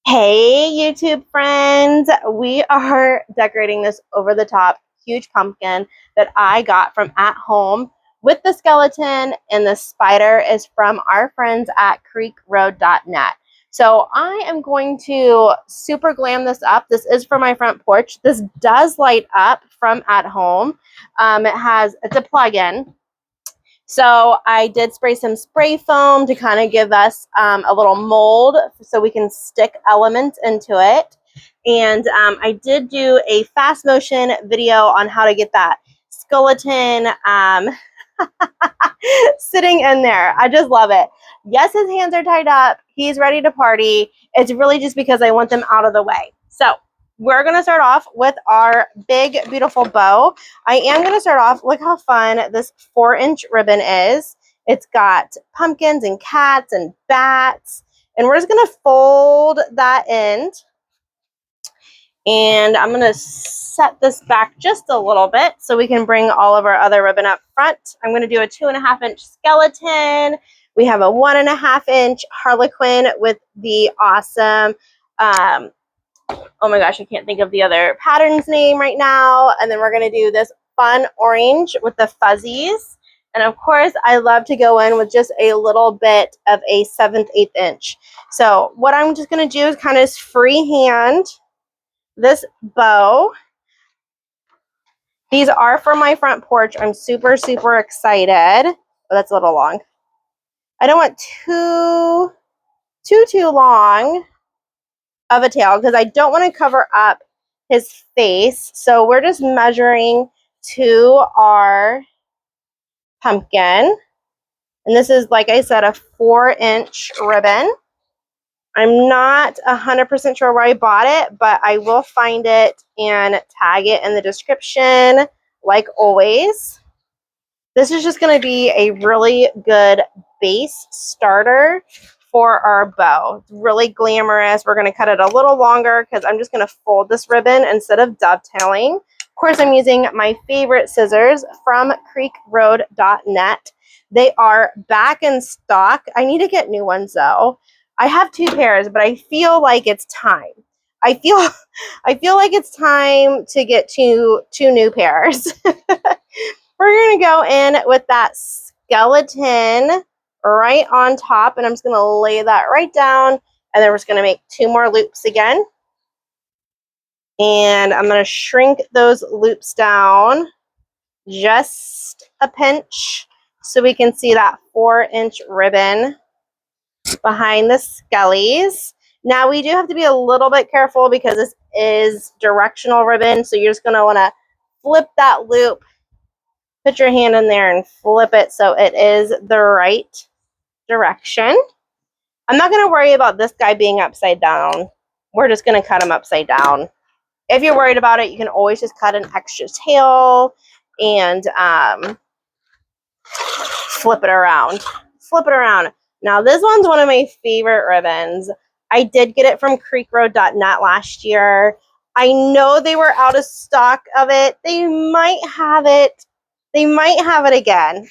Hey, YouTube friends. We are decorating this over the top huge pumpkin that I got from At Home with the skeleton, and the spider is from our friends at creekroad.net. So I am going to super glam this up. This is for my front porch. This does light up from At Home. It's a plug-in. So I did spray some spray foam to kind of give us a little mold so we can stick elements into it. And I did do a fast motion video on how to get that skeleton sitting in there. I just love it. Yes, his hands are tied up. He's ready to party. It's really just because I want them out of the way. So we're going to start off with our big, beautiful bow. I am going to start off, look how fun this 4-inch ribbon is. It's got pumpkins and cats and bats. And we're just going to fold that end. And I'm going to set this back just a little bit so we can bring all of our other ribbon up front. I'm going to do a 2.5-inch skeleton. We have a 1.5-inch harlequin with the awesome, oh my gosh, I can't think of the other pattern's name right now. And then we're going to do this fun orange with the fuzzies. And of course, I love to go in with just a little bit of a 7/8 inch. So what I'm just going to do is kind of freehand this bow. These are for my front porch. I'm super, super excited. Oh, that's a little long. I don't want too long of a tail because I don't want to cover up his face. So we're just measuring to our pumpkin. And this is, like I said, a 4-inch ribbon. I'm not 100% sure where I bought it, but I will find it and tag it in the description, like always. This is just going to be a really good base starter for our bow. It's really glamorous. We're going to cut it a little longer because I'm just going to fold this ribbon instead of dovetailing. Of course, I'm using my favorite scissors from creekroad.net. They are back in stock. I need to get new ones though. I have 2 pairs, but I feel like it's time. I feel like it's time to get two new pairs. We're going to go in with that skeleton right on top, and I'm just going to lay that right down, and then we're just going to make 2 more loops again. And I'm going to shrink those loops down just a pinch so we can see that 4-inch ribbon behind the skellies. Now we do have to be a little bit careful because this is directional ribbon, so you're just going to want to flip that loop. Put your hand in there and flip it so it is the right direction. I'm not going to worry about this guy being upside down. We're just going to cut him upside down. If you're worried about it, you can always just cut an extra tail and flip it around. Flip it around. Now, this one's one of my favorite ribbons. I did get it from creekroad.net last year. I know they were out of stock of it. They might have it. They might have it again.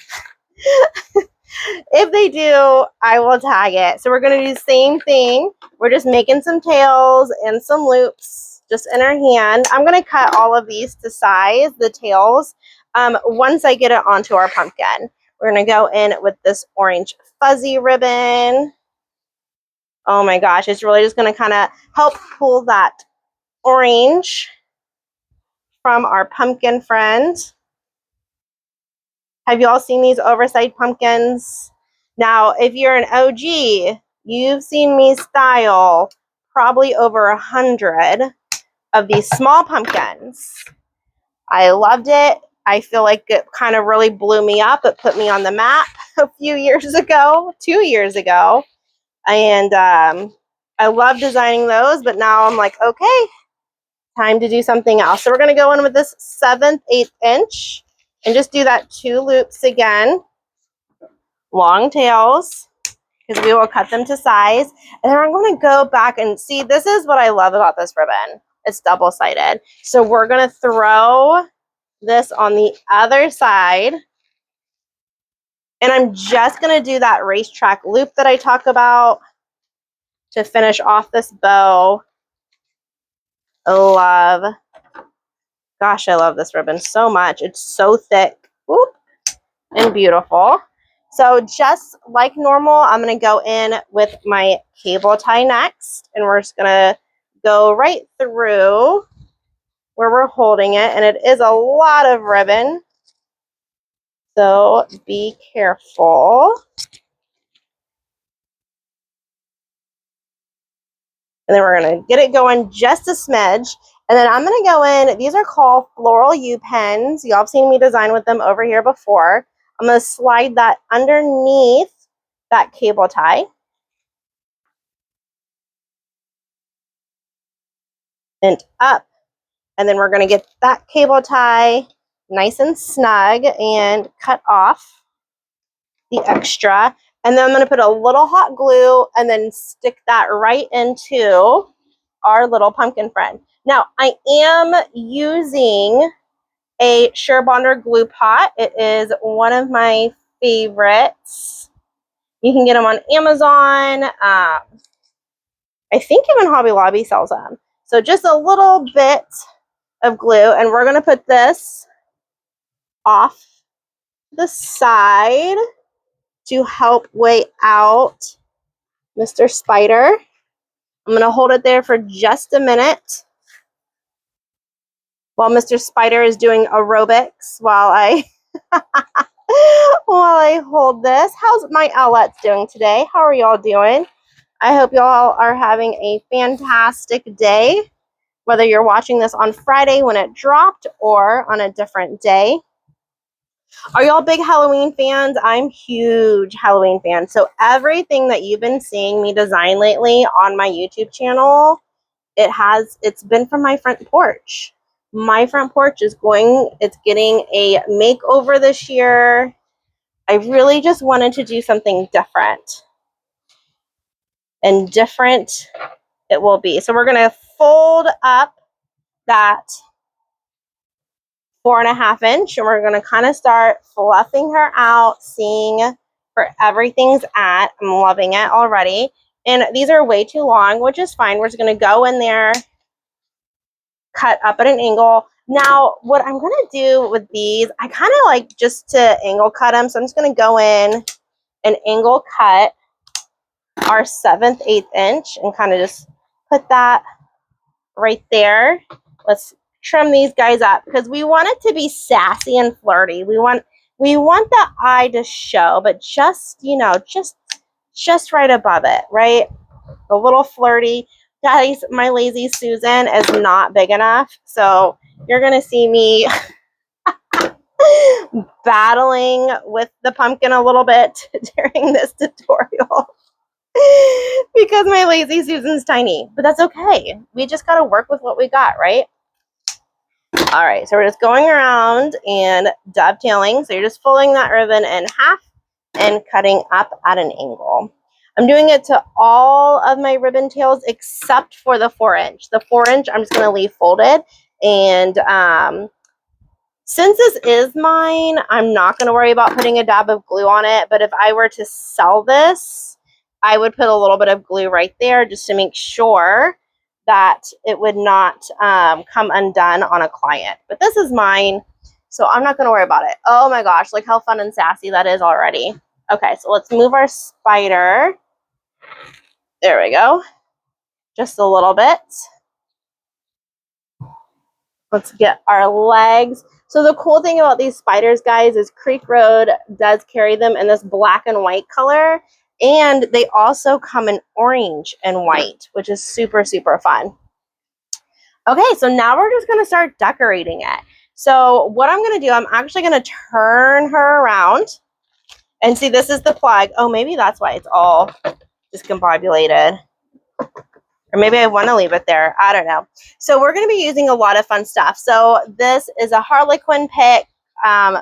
If they do, I will tag it. So we're going to do the same thing. We're just making some tails and some loops just in our hand. I'm going to cut all of these to size, the tails, once I get it onto our pumpkin. We're going to go in with this orange fuzzy ribbon. Oh my gosh, it's really just going to kind of help pull that orange from our pumpkin friend. Have you all seen these oversized pumpkins? Now, if you're an OG, you've seen me style probably over 100 of these small pumpkins. I loved it. I feel like it kind of really blew me up. It put me on the map a few years ago, 2 years ago. And I love designing those, but now I'm like, okay, time to do something else. So we're going to go in with this 7/8 inch. And just do that 2 loops again, long tails, because we will cut them to size. And then I'm going to go back and see, this is what I love about this ribbon. It's double-sided. So we're going to throw this on the other side. And I'm just going to do that racetrack loop that I talk about. to finish off this bow. Gosh, I love this ribbon so much. It's so thick. Whoop, and beautiful. So just like normal, I'm going to go in with my cable tie next, and we're just going to go right through where we're holding it, and it is a lot of ribbon, so be careful. And then we're going to get it going just a smidge. And then I'm going to go in, these are called floral U pens. Y'all have seen me design with them over here before. I'm going to slide that underneath that cable tie. And up. And then we're going to get that cable tie nice and snug and cut off the extra. And then I'm going to put a little hot glue and then stick that right into our little pumpkin friend. Now, I am using a Surebonder glue pot. It is one of my favorites. You can get them on Amazon. I think even Hobby Lobby sells them. So just a little bit of glue, and we're going to put this off the side to help weigh out Mr. Spider. I'm going to hold it there for just a minute while Mr. Spider is doing aerobics while I hold this. How's my owlets doing today? How are y'all doing? I hope y'all are having a fantastic day, whether you're watching this on Friday when it dropped or on a different day. Are y'all big Halloween fans? I'm huge Halloween fan. So everything that you've been seeing me design lately on my YouTube channel, it's been from my front porch. My front porch it's getting a makeover this year. I really just wanted to do something different. And different it will be. So we're going to fold up that 4.5 inch, and we're going to kind of start fluffing her out, seeing where everything's at. I'm loving it already. And these are way too long, which is fine. We're just going to go in there, cut up at an angle. Now, what I'm going to do with these, I kind of like just to angle cut them. So I'm just going to go in and angle cut our 1/7, 1/8 inch and kind of just put that right there. Let's trim these guys up because we want it to be sassy and flirty. We want the eye to show, but just, you know, just right above it, right? A little flirty. Guys, my lazy Susan is not big enough, so you're gonna see me battling with the pumpkin a little bit during this tutorial because my lazy Susan's tiny, but that's okay. We just got to work with what we got, right? All right, so we're just going around and dovetailing. So you're just folding that ribbon in half and cutting up at an angle. I'm doing it to all of my ribbon tails except for the 4 inch. The 4 inch I'm just going to leave folded. And since this is mine, I'm not going to worry about putting a dab of glue on it. But if I were to sell this, I would put a little bit of glue right there just to make sure that it would not come undone on a client. But this is mine, so I'm not going to worry about it. Oh my gosh, look how fun and sassy that is already. Okay, so let's move our spider. There we go. Just a little bit. Let's get our legs. So the cool thing about these spiders, guys, is Creek Road does carry them in this black and white color. And they also come in orange and white, which is super, super fun. Okay, so now we're just going to start decorating it. So what I'm going to do, I'm actually going to turn her around. And see, this is the flag. Oh, maybe that's why it's all discombobulated. Or maybe I want to leave it there. I don't know. So we're going to be using a lot of fun stuff. So this is a Harlequin pick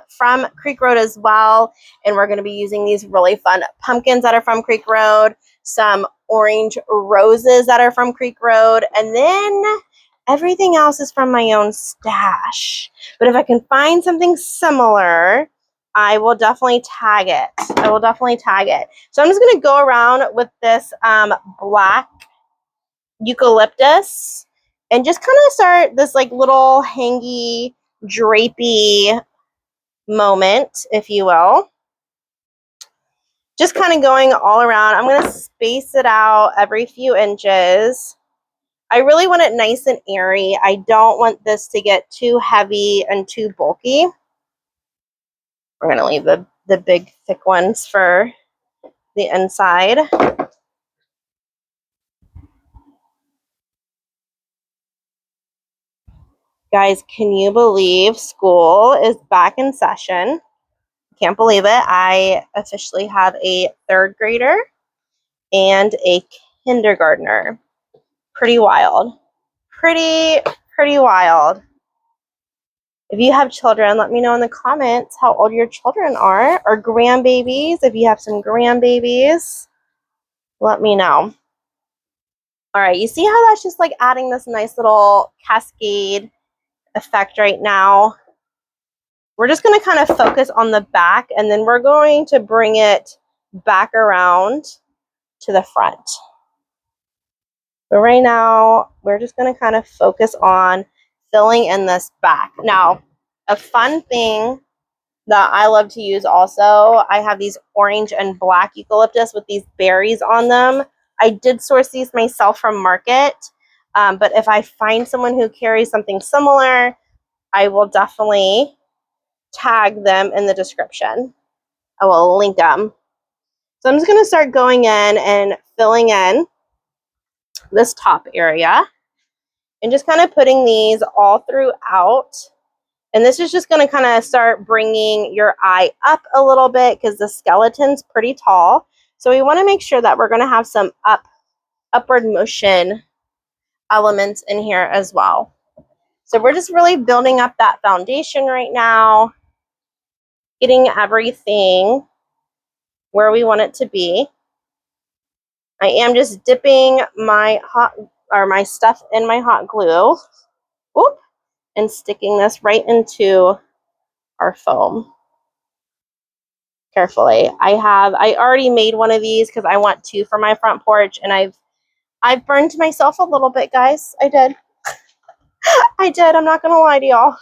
from Creek Road as well. And we're going to be using these really fun pumpkins that are from Creek Road. Some orange roses that are from Creek Road. And then everything else is from my own stash. But if I can find something similar, I will definitely tag it. I will definitely tag it. So I'm just going to go around with this black eucalyptus and just kind of start this like little hangy, drapey moment, if you will. Just kind of going all around. I'm going to space it out every few inches. I really want it nice and airy. I don't want this to get too heavy and too bulky. We're going to leave the big thick ones for the inside. Guys, can you believe school is back in session? Can't believe it. I officially have a third grader and a kindergartner. Pretty wild. Pretty wild. If you have children, let me know in the comments how old your children are, or grandbabies. If you have some grandbabies, let me know. All right, you see how that's just like adding this nice little cascade effect right now? We're just going to kind of focus on the back, and then we're going to bring it back around to the front. But right now, we're just going to kind of focus on filling in this back. Now, a fun thing that I love to use also, I have these orange and black eucalyptus with these berries on them. I did source these myself from Market, but if I find someone who carries something similar, I will definitely tag them in the description. I will link them. So I'm just going to start going in and filling in this top area and just kind of putting these all throughout. And this is just going to kind of start bringing your eye up a little bit because the skeleton's pretty tall. So we want to make sure that we're going to have some upward motion elements in here as well. So we're just really building up that foundation right now, getting everything where we want it to be. I am just dipping my my stuff in my hot glue. Whoop, and sticking this right into our foam carefully. I already made one of these because I want two for my front porch, and I've burned myself a little bit, guys. I did. I did. I'm not gonna lie to y'all.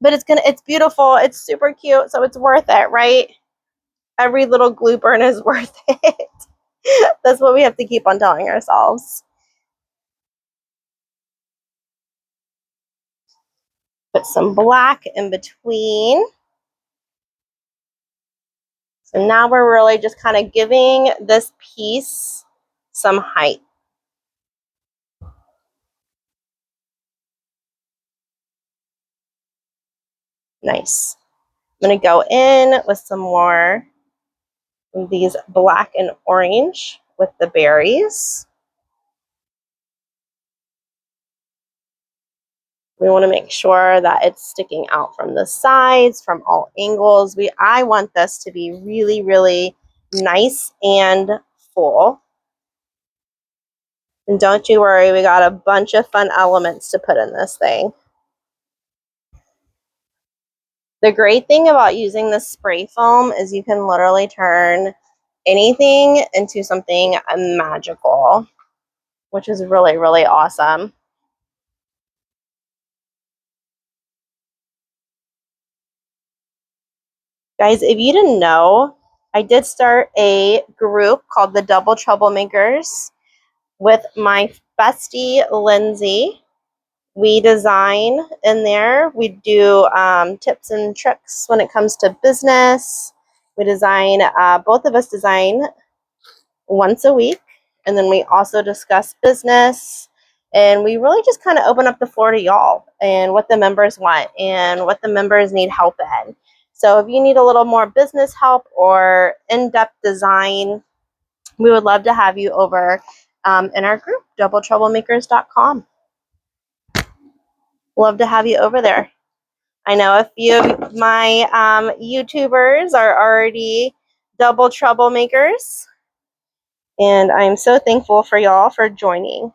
But it's beautiful. It's super cute, so it's worth it, right? Every little glue burn is worth it. That's what we have to keep on telling ourselves. Put some black in between. So now we're really just kind of giving this piece some height. Nice. I'm going to go in with some more of these black and orange with the berries. We want to make sure that it's sticking out from the sides, from all angles. I want this to be really, really nice and full. And don't you worry, we got a bunch of fun elements to put in this thing. The great thing about using the spray foam is you can literally turn anything into something magical, which is really, really awesome. Guys, if you didn't know, I did start a group called the Double Troublemakers with my bestie, Lindsay. We design in there. We do tips and tricks when it comes to business. We design, both of us design once a week. And then we also discuss business. And we really just kind of open up the floor to y'all and what the members want and what the members need help in. So if you need a little more business help or in-depth design, we would love to have you over in our group, doubletroublemakers.com. Love to have you over there. I know a few of my YouTubers are already double troublemakers, and I'm so thankful for y'all for joining.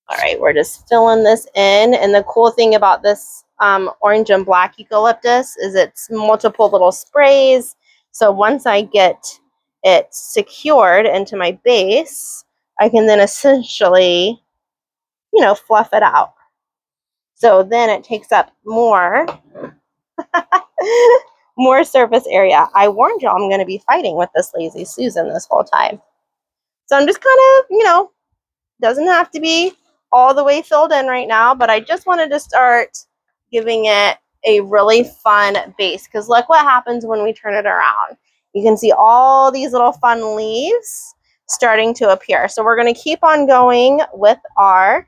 All right, we're just filling this in, and the cool thing about this orange and black eucalyptus is it's multiple little sprays. So once I get it secured into my base, I can then essentially, you know, fluff it out. So then it takes up more, more surface area. I warned y'all I'm going to be fighting with this lazy Susan this whole time. So I'm just kind of, you know, doesn't have to be all the way filled in right now, but I just wanted to start giving it a really fun base, because look what happens when we turn it around. You can see all these little fun leaves starting to appear. So we're going to keep on going with our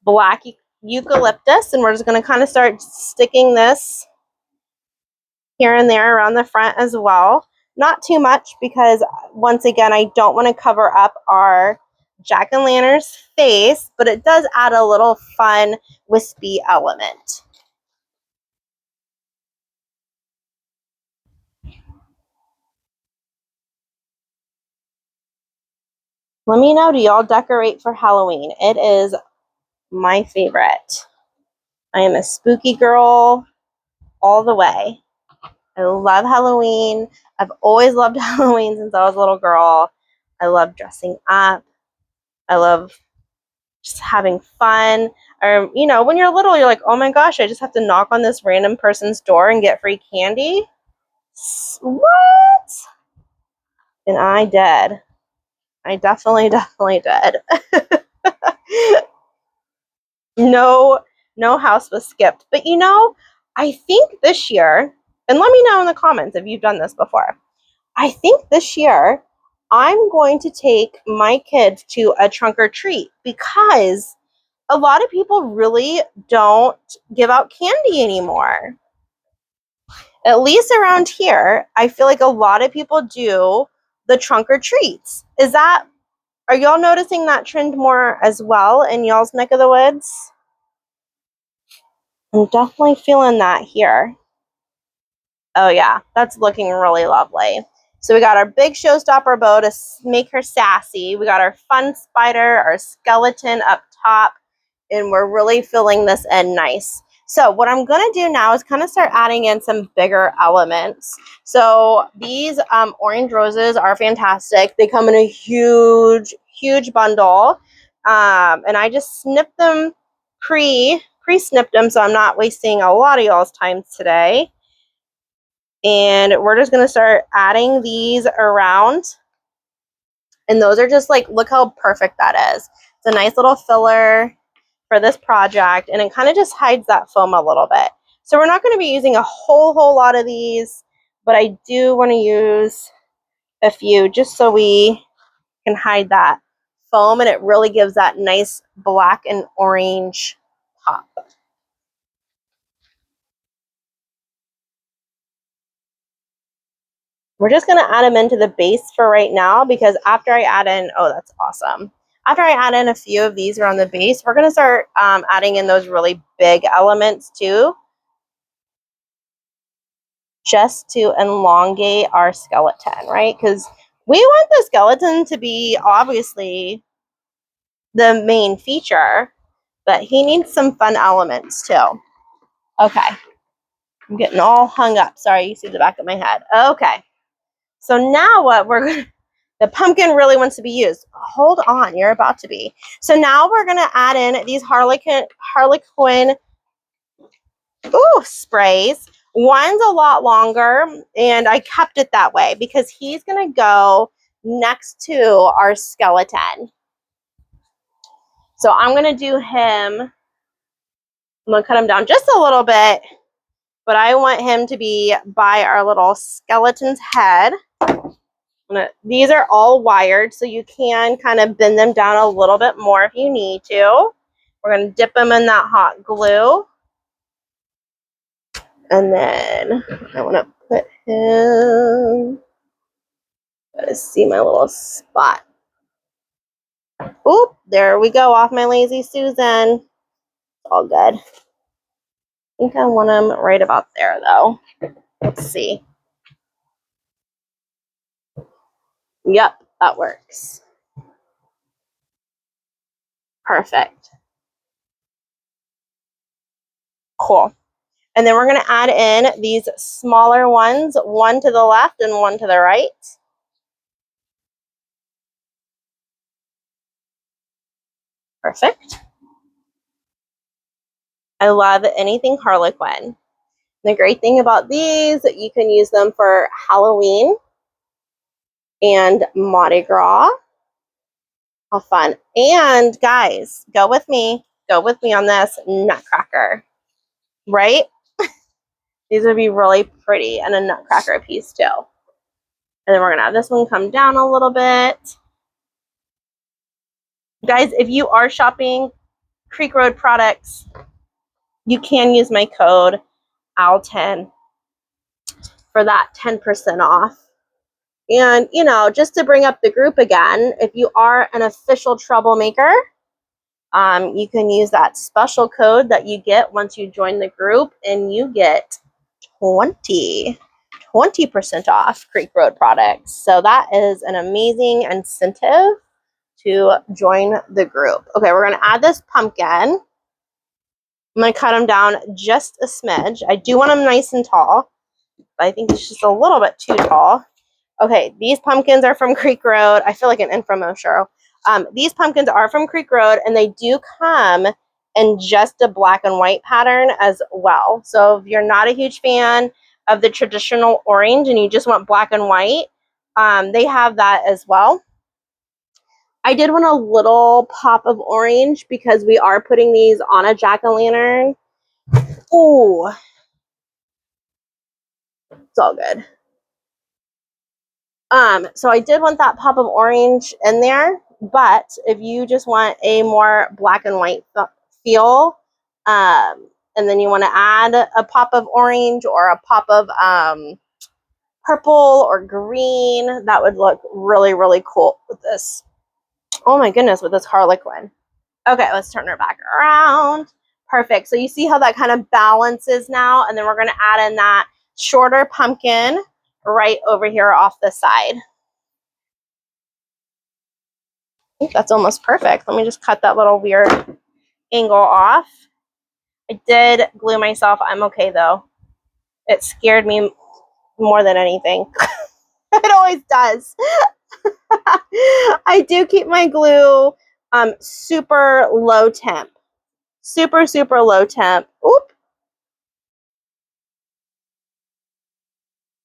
black eucalyptus, and we're just going to kind of start sticking this here and there around the front as well. Not too much, because once again, I don't want to cover up our jack-o'-lantern's face, but it does add a little fun wispy element. Let me know, do y'all decorate for Halloween? It is my favorite. I am a spooky girl all the way. I love Halloween. I've always loved Halloween since I was a little girl. I love dressing up. I love just having fun. Or, you know, when you're little, you're like, oh my gosh, I just have to knock on this random person's door and get free candy. What? And I did. I definitely did. No house was skipped. But you know, I think this year, and let me know in the comments if you've done this before. I think this year I'm going to take my kids to a trunk or treat, because a lot of people really don't give out candy anymore. At least around here, I feel like a lot of people do the trunk or treats. Are y'all noticing that trend more as well in y'all's neck of the woods? I'm definitely feeling that here. Oh yeah, that's looking really lovely. So we got our big showstopper bow to make her sassy. We got our fun spider, our skeleton up top, and we're really filling this in nice. So what I'm going to do now is kind of start adding in some bigger elements. So these orange roses are fantastic. They come in a huge bundle. And I just snipped them, pre-snipped them, so I'm not wasting a lot of y'all's time today. And we're just going to start adding these around. And those are just like, look how perfect that is. It's a nice little filler for this project, and it kind of just hides that foam a little bit. So we're not going to be using a whole lot of these, but I do want to use a few just so we can hide that foam, and it really gives that nice black and orange pop. We're just going to add them into the base for right now, because after I add in, oh, that's awesome. After I add in a few of these around the base, we're going to start adding in those really big elements too, just to elongate our skeleton, right? Because we want the skeleton to be obviously the main feature, but he needs some fun elements too. Okay. I'm getting all hung up. Sorry, you see the back of my head. Okay. So now what we're going to, the pumpkin really wants to be used. Hold on, you're about to be. So now we're going to add in these Harlequin sprays. One's a lot longer, and I kept it that way because he's going to go next to our skeleton. So I'm going to do him. I'm going to cut him down just a little bit, but I want him to be by our little skeleton's head. These are all wired, so you can kind of bend them down a little bit more if you need to. We're going to dip them in that hot glue. And then I want to put him, gotta see my little spot. Oop, there we go, off my lazy Susan. All good. I think I want him right about there though. Let's see. Yep, that works. Perfect. Cool. And then we're going to add in these smaller ones, one to the left and one to the right. Perfect. I love anything Harlequin. The great thing about these, you can use them for Halloween and Mardi Gras. How fun. And guys, go with me on this nutcracker, right? These would be really pretty, and a nutcracker piece too. And then we're gonna have this one come down a little bit. Guys, if you are shopping Creek Road products, you can use my code AL10 for that 10% off. And, you know, just to bring up the group again, if you are an official troublemaker, you can use that special code that you get once you join the group, and you get 20% off Creek Road products. So that is an amazing incentive to join the group. Okay, we're going to add this pumpkin. I'm going to cut them down just a smidge. I do want them nice and tall, but I think it's just a little bit too tall. Okay, these pumpkins are from Creek Road. I feel like an infomercial. These pumpkins are from Creek Road, and they do come in just a black and white pattern as well. So if you're not a huge fan of the traditional orange and you just want black and white, they have that as well. I did want a little pop of orange because we are putting these on a jack-o'-lantern. Ooh, it's all good. So I did want that pop of orange in there, but if you just want a more black and white feel, and then you want to add a pop of orange or a pop of purple or green, that would look really, really cool with this. Oh my goodness, with this Harlequin. Okay, let's turn her back around. Perfect. So you see how that kind of balances now, and then we're going to add in that shorter pumpkin right over here off the side. I think that's almost perfect. Let me just cut that little weird angle off. I did glue myself. I'm okay though. It scared me more than anything. It always does. I do keep my glue super low temp. Super, super low temp. Oop.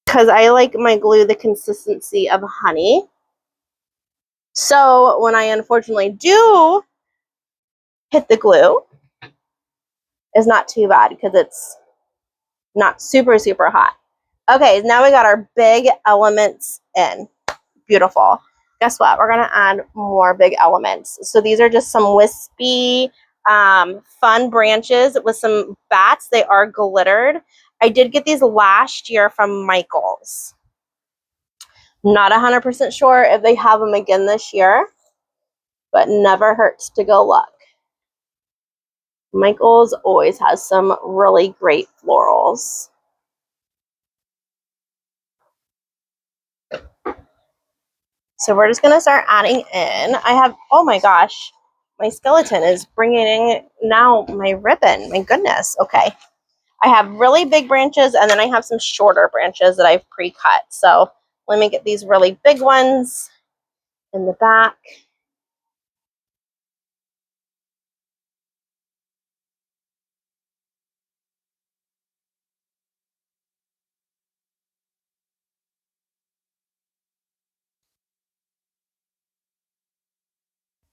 Because I like my glue the consistency of honey. So when I unfortunately do hit the glue, it's not too bad because it's not super, super hot. Okay, now we got our big elements in. Beautiful. Guess what? We're going to add more big elements. So these are just some wispy, fun branches with some bats. They are glittered. I did get these last year from Michael's. Not 100% sure if they have them again this year, but never hurts to go look. Michael's always has some really great florals. So we're just going to start adding in. I have, oh my gosh, my skeleton is bringing in now my ribbon. My goodness. Okay. I have really big branches, and then I have some shorter branches that I've pre-cut. So let me get these really big ones in the back.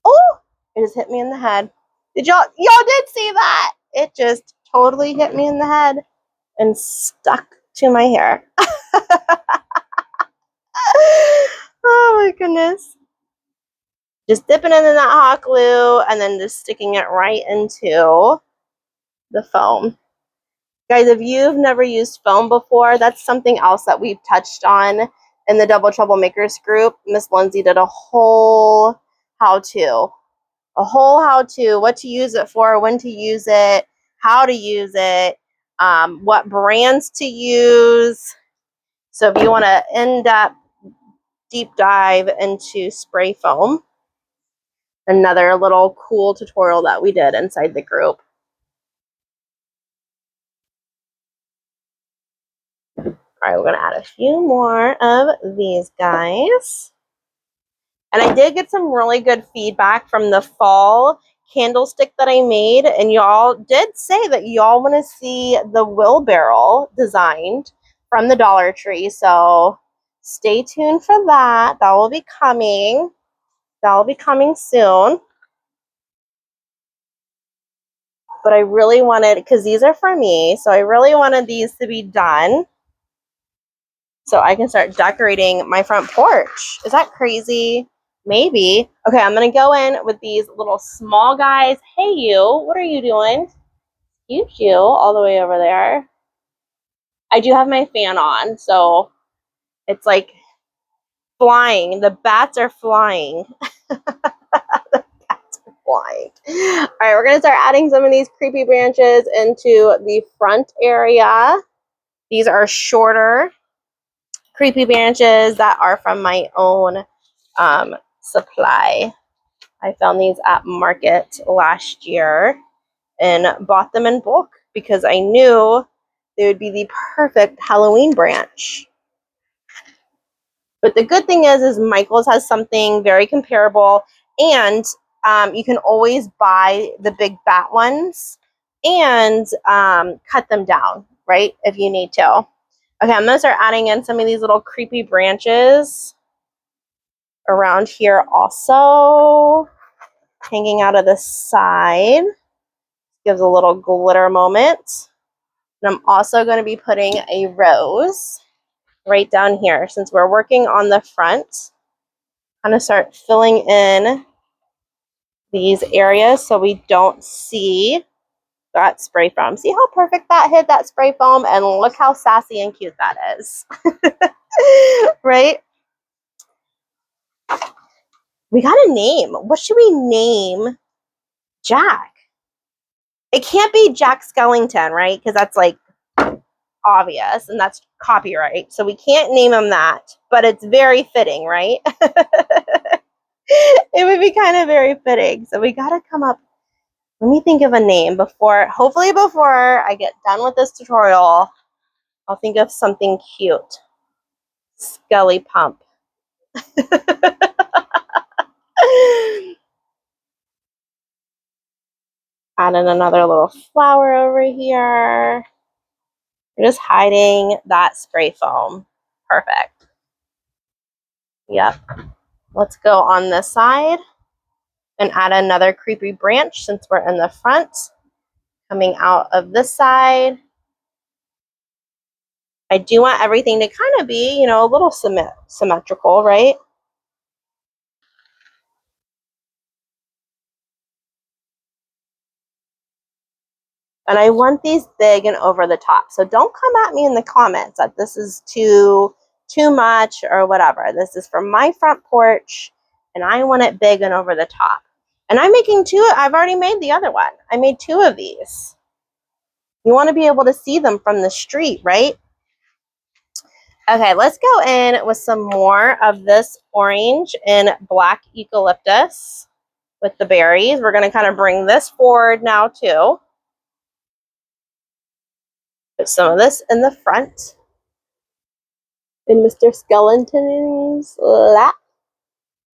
Oh, it just hit me in the head. Did y'all did see that? It just totally hit me in the head and stuck to my hair. Oh my goodness. Just dipping it in that hot glue and then just sticking it right into the foam. Guys, if you've never used foam before, that's something else that we've touched on in the Double Troublemakers group. Miss Lindsay did a whole how-to. What to use it for, when to use it, how to use it, what brands to use. So if you want to in-depth, deep dive into spray foam, another little cool tutorial that we did inside the group. All right, we're going to add a few more of these guys. And I did get some really good feedback from the fall candlestick that I made. And y'all did say that y'all want to see the wheelbarrow designed from the Dollar Tree. So stay tuned for that. That will be coming. That will be coming soon. But I really wanted, because these are for me, so I really wanted these to be done so I can start decorating my front porch. Is that crazy? Maybe. Okay, I'm going to go in with these little small guys. Hey, you. What are you doing? Excuse you, all the way over there. I do have my fan on, so it's like flying. The bats are flying. Flying. All right, we're going to start adding some of these creepy branches into the front area. These are shorter creepy branches that are from my own supply. I found these at market last year and bought them in bulk because I knew they would be the perfect Halloween branch. But the good thing is Michael's has something very comparable, and you can always buy the big bat ones and cut them down, right, if you need to. Okay, I'm going to start adding in some of these little creepy branches around here also, hanging out of the side. Gives a little glitter moment. And I'm also going to be putting a rose right down here. Since we're working on the front, I'm going to start filling in these areas so we don't see that spray foam. See how perfect that hit, that spray foam? And look how sassy and cute that is. Right? We got a name. What should we name Jack? It can't be Jack Skellington, right? Because that's like obvious and that's copyright. So we can't name him that, but it's very fitting, right? It would be kind of very fitting. So we got to come up. Let me think of a name hopefully before I get done with this tutorial, I'll think of something cute. Skelly Pump. Add in another little flower over here. We're just hiding that spray foam. Perfect. Yep. Let's go on this side and add another creepy branch since we're in the front. Coming out of this side. I do want everything to kind of be, a little symmetrical, right? And I want these big and over the top. So don't come at me in the comments that this is too much or whatever. This is from my front porch and I want it big and over the top. And I'm making two. I've already made the other one. I made two of these. You want to be able to see them from the street, right? Okay, let's go in with some more of this orange and black eucalyptus with the berries. We're going to kind of bring this forward now too. Put some of this in the front. In Mr. Skellington's lap.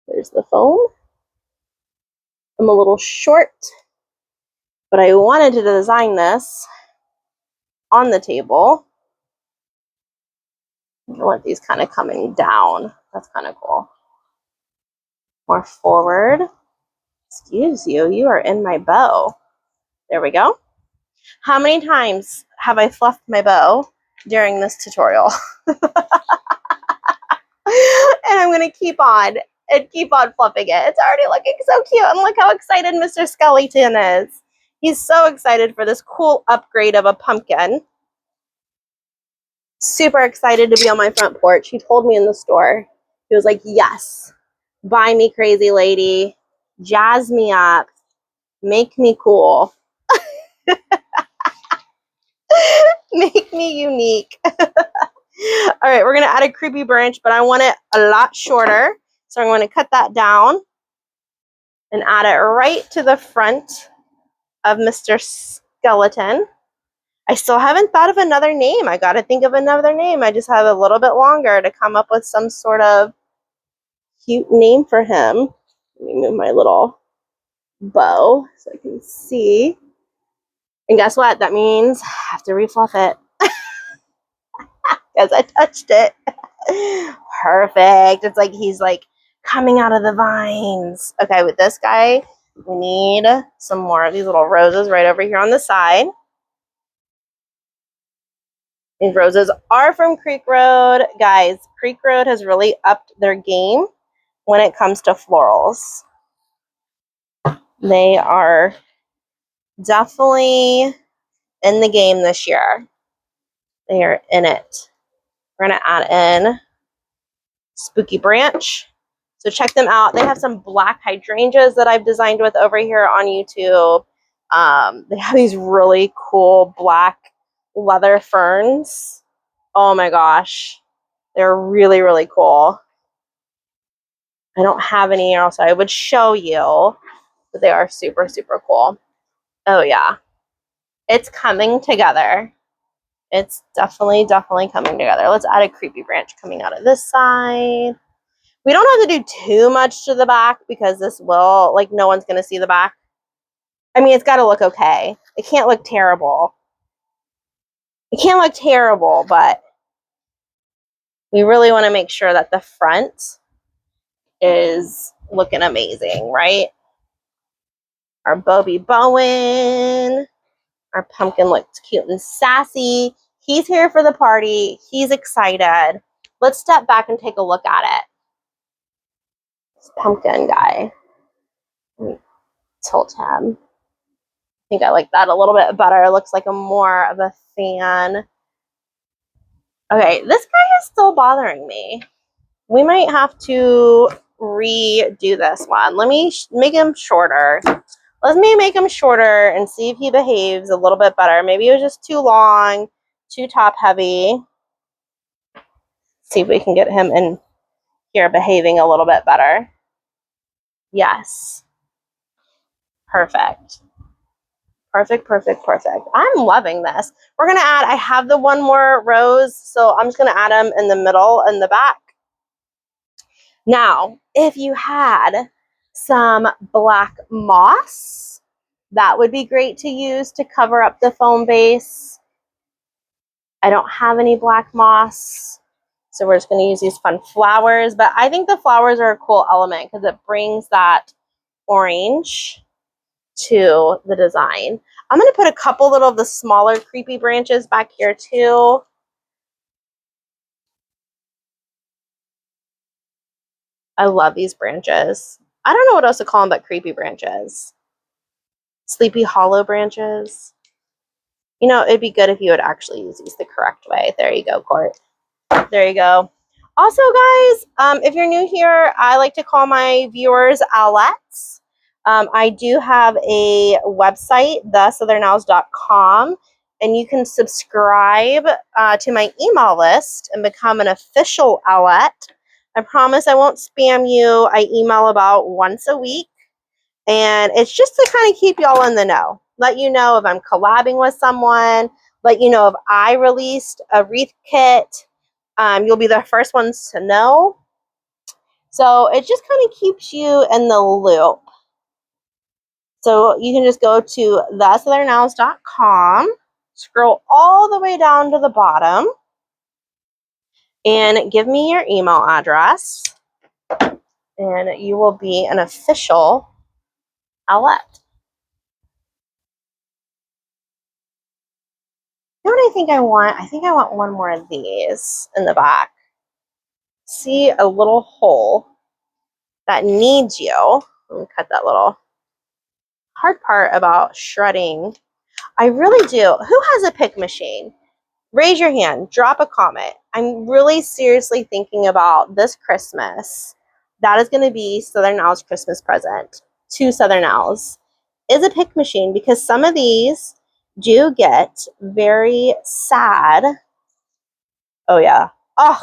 There's the foam. I'm a little short, but I wanted to design this on the table. I want these kind of coming down. That's kind of cool. More forward. Excuse you, you are in my bow. There we go. How many times have I fluffed my bow during this tutorial? And I'm going to keep on fluffing it. It's already looking so cute. And look how excited Mr. Skellington is. He's so excited for this cool upgrade of a pumpkin. Super excited to be on my front porch. He told me in the store, he was like, yes, buy me, crazy lady, jazz me up, make me cool, make me unique. All right, we're going to add a creepy branch, but I want it a lot shorter. So I'm going to cut that down and add it right to the front of Mr. Skeleton. I still haven't thought of another name. I got to think of another name. I just have a little bit longer to come up with some sort of cute name for him. Let me move my little bow so I can see. And guess what? That means I have to refluff it because I touched it. Perfect. It's like he's like coming out of the vines. Okay, with this guy, we need some more of these little roses right over here on the side. These roses are from Creek Road. Guys, Creek Road has really upped their game when it comes to florals. They are definitely in the game this year. They are in it. We're going to add in Spooky Branch. So check them out. They have some black hydrangeas that I've designed with over here on YouTube. They have these really cool black leather ferns. Oh my gosh. They're really, really cool. I don't have any else I would show you, but they are super, super cool. Oh yeah. It's coming together. It's definitely, definitely coming together. Let's add a creepy branch coming out of this side. We don't have to do too much to the back because this will, like, no one's going to see the back. I mean, it's got to look okay. It can't look terrible. It can't look terrible, but we really want to make sure that the front is looking amazing, right? Our Bobby Bowen. Our pumpkin looks cute and sassy. He's here for the party. He's excited. Let's step back and take a look at it. This pumpkin guy. Let me tilt him. I think I like that a little bit better. It looks like a more of a fan. Okay, this guy is still bothering me. We might have to redo this one. Let me make him shorter. Let me make him shorter and see if he behaves a little bit better. Maybe it was just too long, too top heavy. See if we can get him in here behaving a little bit better. Yes. Perfect. Perfect, perfect, perfect. I'm loving this. We're going to add, I have the one more rose, so I'm just going to add them in the middle and the back. Now, if you had some black moss, that would be great to use to cover up the foam base. I don't have any black moss, so we're just going to use these fun flowers. But I think the flowers are a cool element because it brings that orange to the design. I'm going to put a couple little of the smaller creepy branches back here too. I love these branches. I don't know what else to call them but creepy branches. Sleepy Hollow branches. You know, it'd be good if you would actually use these the correct way. There you go, Court. There you go. Also, guys, if you're new here, I like to call my viewers owlettes. I do have a website, thesouthernowls.com, and you can subscribe to my email list and become an official owlette. I promise I won't spam you. I email about once a week, and it's just to kind of keep y'all in the know. Let you know if I'm collabing with someone. Let you know if I released a wreath kit. You'll be the first ones to know. So it just kind of keeps you in the loop. So you can just go to thesouthernowls.com, scroll all the way down to the bottom, and give me your email address, and you will be an official owlette. You know what I think I want? I think I want one more of these in the back. See a little hole that needs you. Let me cut that little hard part about shredding. I really do. Who has a pick machine? Raise your hand. Drop a comment. I'm really seriously thinking about this Christmas. That is going to be Southern Owl's Christmas present to Southern Owls. Is a pick machine, because some of these do get very sad. Oh, yeah. Oh,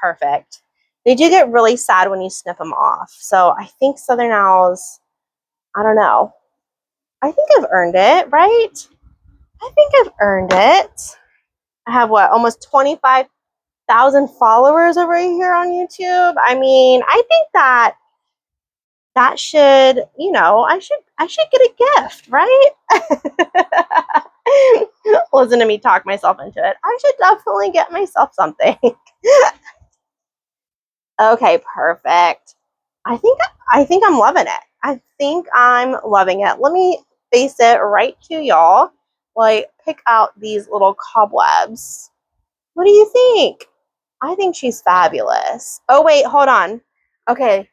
perfect. They do get really sad when you snip them off. So I think Southern Owls, I don't know. I think I've earned it, right? I think I've earned it. I have what, almost 25,000 followers over here on YouTube. I mean, I think that should, you know, I should get a gift, right? Listen to me talk myself into it. I should definitely get myself something. Okay, perfect. I think I'm loving it. I think I'm loving it. Let me face it right to y'all while I pick out these little cobwebs. What do you think? I think she's fabulous. Oh wait, hold on. Okay,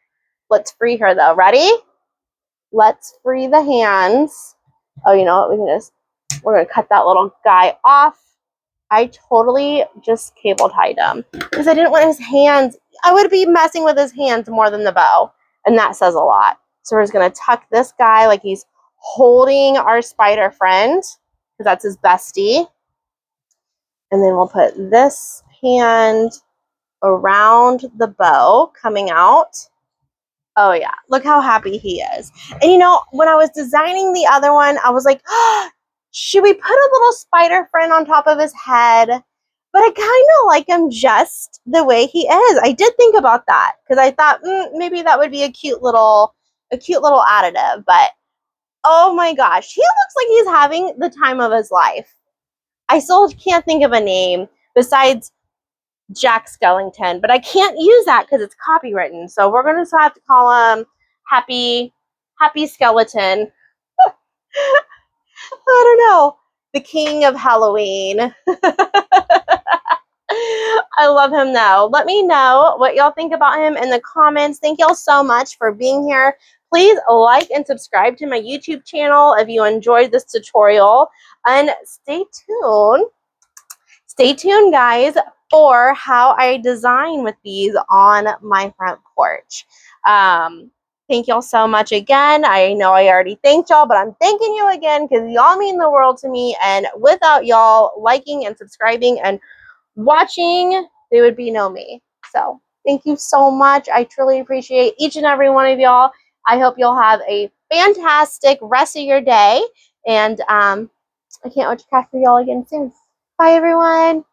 let's free her though. Ready? Let's free the hands. Oh, you know what? We're gonna cut that little guy off. I totally just cable tied him because I didn't want his hands. I would be messing with his hands more than the bow, and that says a lot. So we're just gonna tuck this guy like he's holding our spider friend because that's his bestie. And then we'll put this hand around the bow coming out. Oh yeah, look how happy he is. And you know, when I was designing the other one, I was like, oh, should we put a little spider friend on top of his head? But I kind of like him just the way he is. I did think about that because I thought maybe that would be a cute little additive. But oh my gosh, he looks like he's having the time of his life. I still can't think of a name besides Jack Skellington, but I can't use that because it's copywritten. So we're gonna have to call him Happy Skeleton. I don't know. The king of Halloween. I love him though. Let me know what y'all think about him in the comments. Thank y'all so much for being here. Please like and subscribe to my YouTube channel if you enjoyed this tutorial. And stay tuned. Stay tuned, guys, for how I design with these on my front porch. Thank y'all so much again. I know I already thanked y'all, but I'm thanking you again because y'all mean the world to me. And without y'all liking and subscribing and watching, there would be no me. So thank you so much. I truly appreciate each and every one of y'all. I hope you'll have a fantastic rest of your day. And I can't wait to catch for y'all again soon. Bye, everyone.